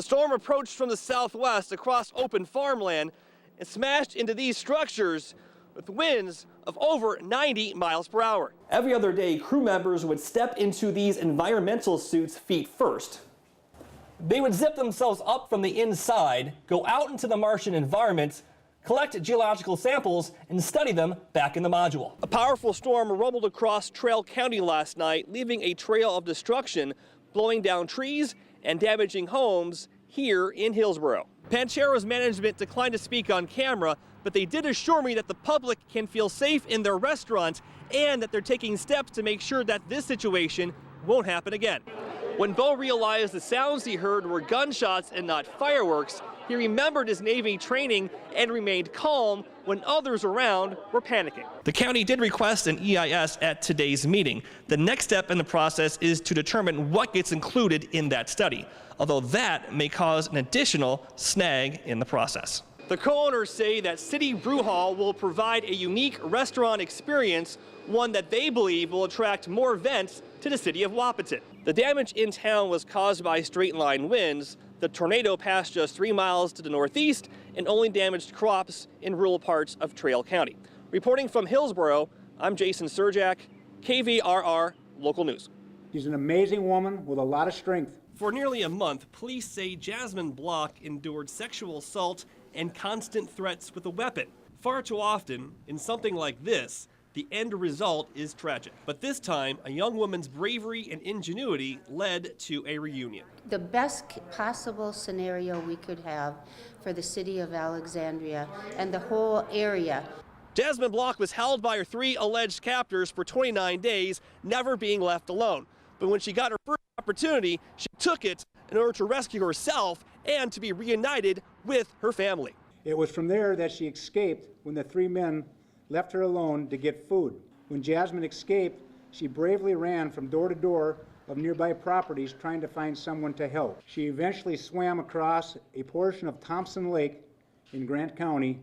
The storm approached from the southwest across open farmland and smashed into these structures with winds of over 90 miles per hour. Every other day, crew members would step into these environmental suits feet first. They would zip themselves up from the inside, go out into the Martian environment, collect geological samples, and study them back in the module. A powerful storm rumbled across Trail County last night, leaving a trail of destruction, blowing down trees and damaging homes here in Hillsboro. Panchero's management declined to speak on camera, but they did assure me that the public can feel safe in their restaurant and that they're taking steps to make sure that this situation won't happen again. When Bo realized the sounds he heard were gunshots and not fireworks, he remembered his Navy training and remained calm when others around were panicking. The county did request an EIS at today's meeting. The next step in the process is to determine what gets included in that study, although that may cause an additional snag in the process. The co-owners say that City Brew Hall will provide a unique restaurant experience, one that they believe will attract more vents to the city of Wahpeton. The damage in town was caused by straight line winds. The tornado passed just 3 miles to the northeast and only damaged crops in rural parts of Trail County. Reporting from Hillsboro, I'm Jason Cerjak, KVRR Local News. She's an amazing woman with a lot of strength. For nearly a month, police say Jasmine Block endured sexual assault and constant threats with a weapon. Far too often, in something like this, the end result is tragic. But this time, a young woman's bravery and ingenuity led to a reunion. The best possible scenario we could have for the city of Alexandria and the whole area. Jasmine Block was held by her 3 alleged captors for 29 days, never being left alone. But when she got her first opportunity, she took it in order to rescue herself and to be reunited with her family. It was from there that she escaped when the 3 men left her alone to get food. When Jasmine escaped, she bravely ran from door to door of nearby properties trying to find someone to help. She eventually swam across a portion of Thompson Lake in Grant County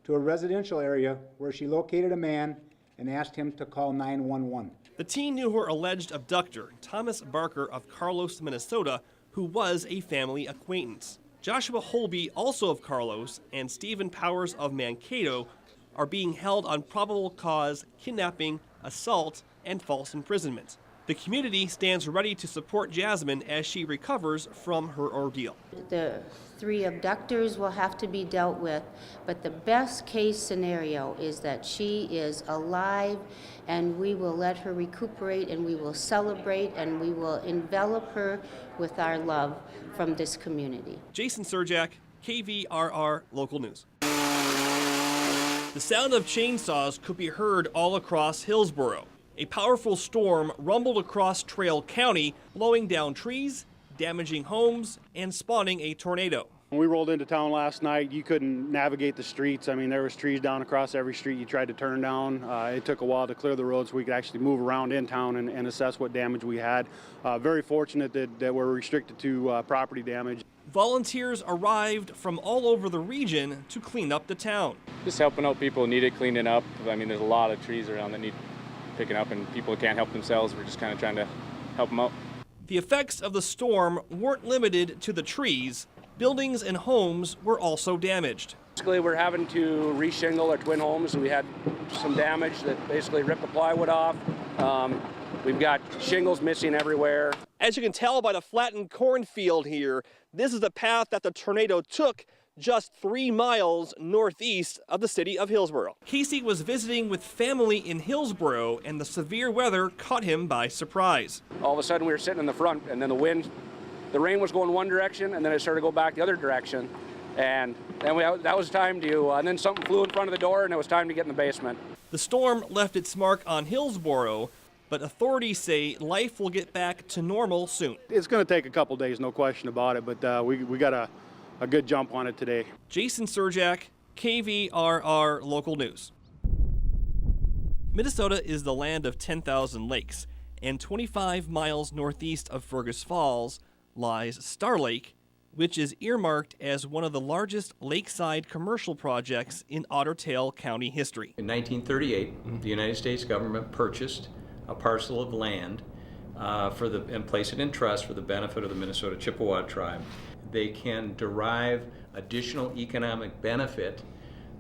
to a residential area where she located a man and asked him to call 911. The teen knew her alleged abductor, Thomas Barker of Carlos, Minnesota, who was a family acquaintance. Joshua Holby, also of Carlos, and Stephen Powers of Mankato are being held on probable cause, kidnapping, assault, and false imprisonment. The community stands ready to support Jasmine as she recovers from her ordeal. The 3 abductors will have to be dealt with, but the best case scenario is that she is alive and we will let her recuperate and we will celebrate and we will envelop her with our love from this community. Jason Cerjak, KVRR Local News. The sound of chainsaws could be heard all across Hillsboro. A powerful storm rumbled across Trail County, blowing down trees, damaging homes, and spawning a tornado. When we rolled into town last night, you couldn't navigate the streets. I mean, there was trees down across every street you tried to turn down. It took a while to clear the roads so we could actually move around in town and assess what damage we had. Very fortunate that we're restricted to property damage. Volunteers arrived from all over the region to clean up the town. Just helping out people who need it cleaning up. I mean, there's a lot of trees around that need picking up and people can't help themselves. We're just kind of trying to help them out. The effects of the storm weren't limited to the trees. Buildings and homes were also damaged. Basically, we're having to re-shingle our twin homes, and we had some damage that basically ripped the plywood off. We've got shingles missing everywhere. As you can tell by the flattened cornfield here, this is the path that the tornado took just 3 miles northeast of the city of Hillsboro. Casey was visiting with family in Hillsboro, and the severe weather caught him by surprise. All of a sudden, we were sitting in the front, and then the rain was going one direction, and then it started to go back the other direction. And then that was time to, and then something flew in front of the door, and it was time to get in the basement. The storm left its mark on Hillsboro, but authorities say life will get back to normal soon. It's going to take a couple days, no question about it, but we got a good jump on it today. Jason Cerjak, KVRR Local News. Minnesota is the land of 10,000 lakes, and 25 miles northeast of Fergus Falls lies Star Lake, which is earmarked as one of the largest lakeside commercial projects in Otter Tail County history. In 1938, the United States government purchased a parcel of land and placed it in trust for the benefit of the Minnesota Chippewa tribe. they can derive additional economic benefit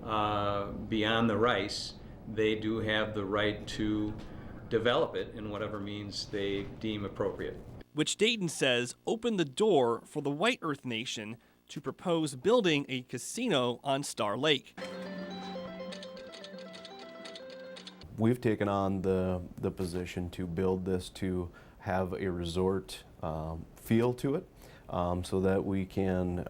beyond the rice, they do have the right to develop it in whatever means they deem appropriate. Which Dayton says opened the door for the White Earth Nation to propose building a casino on Star Lake. We've taken on the position to build this to have a resort feel to it, so that we can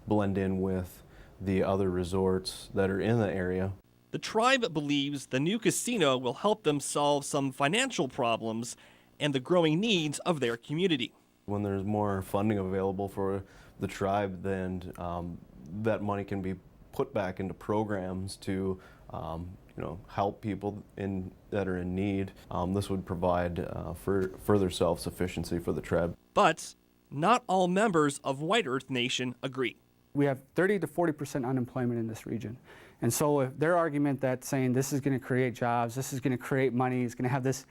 blend in with the other resorts that are in the area. The tribe believes the new casino will help them solve some financial problems and the growing needs of their community. When there's more funding available for the tribe, then that money can be put back into programs to help people that are in need. This would provide for further self-sufficiency for the tribe. But not all members of White Earth Nation agree. We have 30 to 40% unemployment in this region. And so if their argument that saying this is going to create jobs, this is going to create money, it's going to have this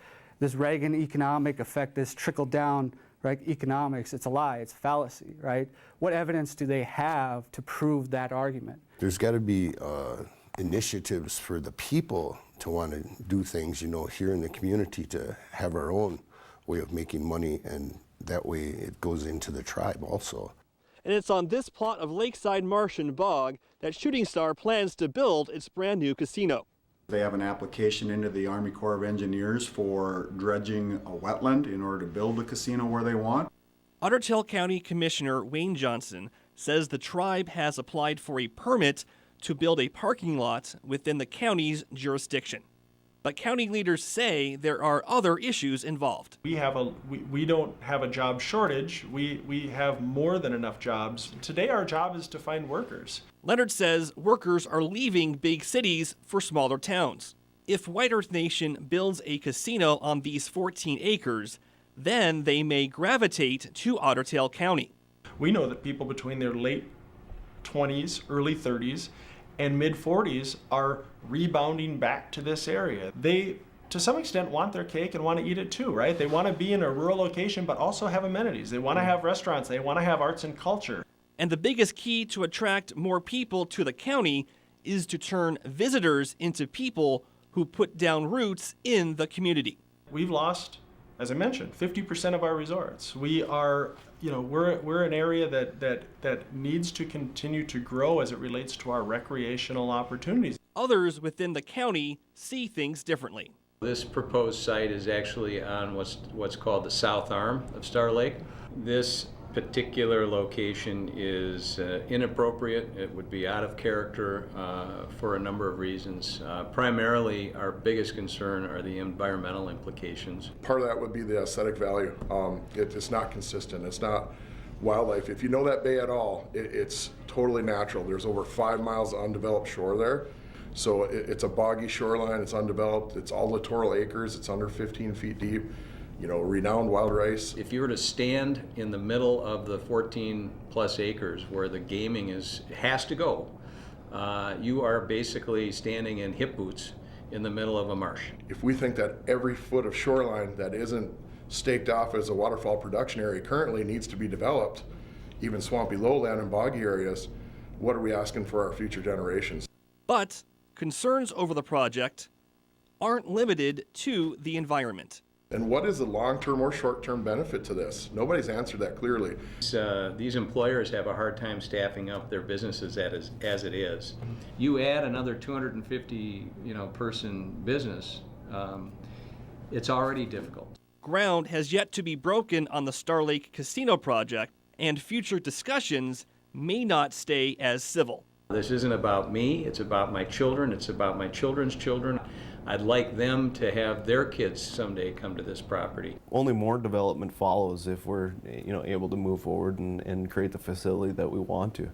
Reagan economic effect, this trickle-down right, economics, it's a lie, it's a fallacy, right? What evidence do they have to prove that argument? There's got to be initiatives for the people to want to do things, here in the community, to have our own way of making money, and that way it goes into the tribe also. And it's on this plot of lakeside marsh and bog that Shooting Star plans to build its brand new casino. They have an application into the Army Corps of Engineers for dredging a wetland in order to build a casino where they want. Ottertail County Commissioner Wayne Johnson says the tribe has applied for a permit to build a parking lot within the county's jurisdiction. But county leaders say there are other issues involved. We don't have a job shortage. We have more than enough jobs. Today our job is to find workers. Leonard says workers are leaving big cities for smaller towns. If White Earth Nation builds a casino on these 14 acres, then they may gravitate to Ottertail County. We know that people between their late 20s, early 30s, and mid-40s are rebounding back to this area. They, to some extent, want their cake and want to eat it too, right? They want to be in a rural location but also have amenities. They want to have restaurants. They want to have arts and culture. And the biggest key to attract more people to the county is to turn visitors into people who put down roots in the community. We've lost, as I mentioned, 50% of our resorts. We are, we're an area that needs to continue to grow as it relates to our recreational opportunities. Others within the county see things differently. This proposed site is actually on what's called the south arm of Star Lake. This particular location is inappropriate. It would be out of character for a number of reasons. Primarily, our biggest concern are the environmental implications. Part of that would be the aesthetic value. It's not consistent. It's not wildlife. If you know that bay at all, it's totally natural. There's over 5 miles of undeveloped shore there. So it's a boggy shoreline, it's undeveloped, it's all littoral acres, it's under 15 feet deep. Renowned wild rice. If you were to stand in the middle of the 14 plus acres where the gaming has to go, you are basically standing in hip boots in the middle of a marsh. If we think that every foot of shoreline that isn't staked off as a waterfowl production area currently needs to be developed, even swampy lowland and boggy areas, what are we asking for our future generations? But concerns over the project aren't limited to the environment. And what is the long-term or short-term benefit to this? Nobody's answered that clearly. These employers have a hard time staffing up their businesses as it is. You add another 250 person business, it's already difficult. Ground has yet to be broken on the Star Lake Casino project, and future discussions may not stay as civil. This isn't about me, it's about my children, it's about my children's children. I'd like them to have their kids someday come to this property. Only more development follows if we're able to move forward and create the facility that we want to.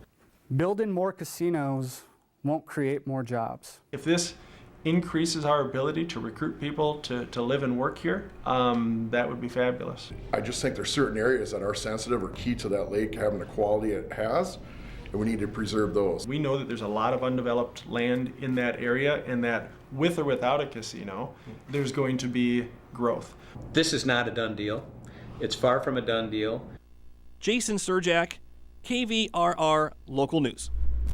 Building more casinos won't create more jobs. If this increases our ability to recruit people to live and work here, that would be fabulous. I just think there's certain areas that are sensitive or key to that lake having the quality it has, and we need to preserve those. We know that there's a lot of undeveloped land in that area, and that with or without a casino, there's going to be growth. This is not a done deal. It's far from a done deal. Jason Cerjak, KVRR Local News.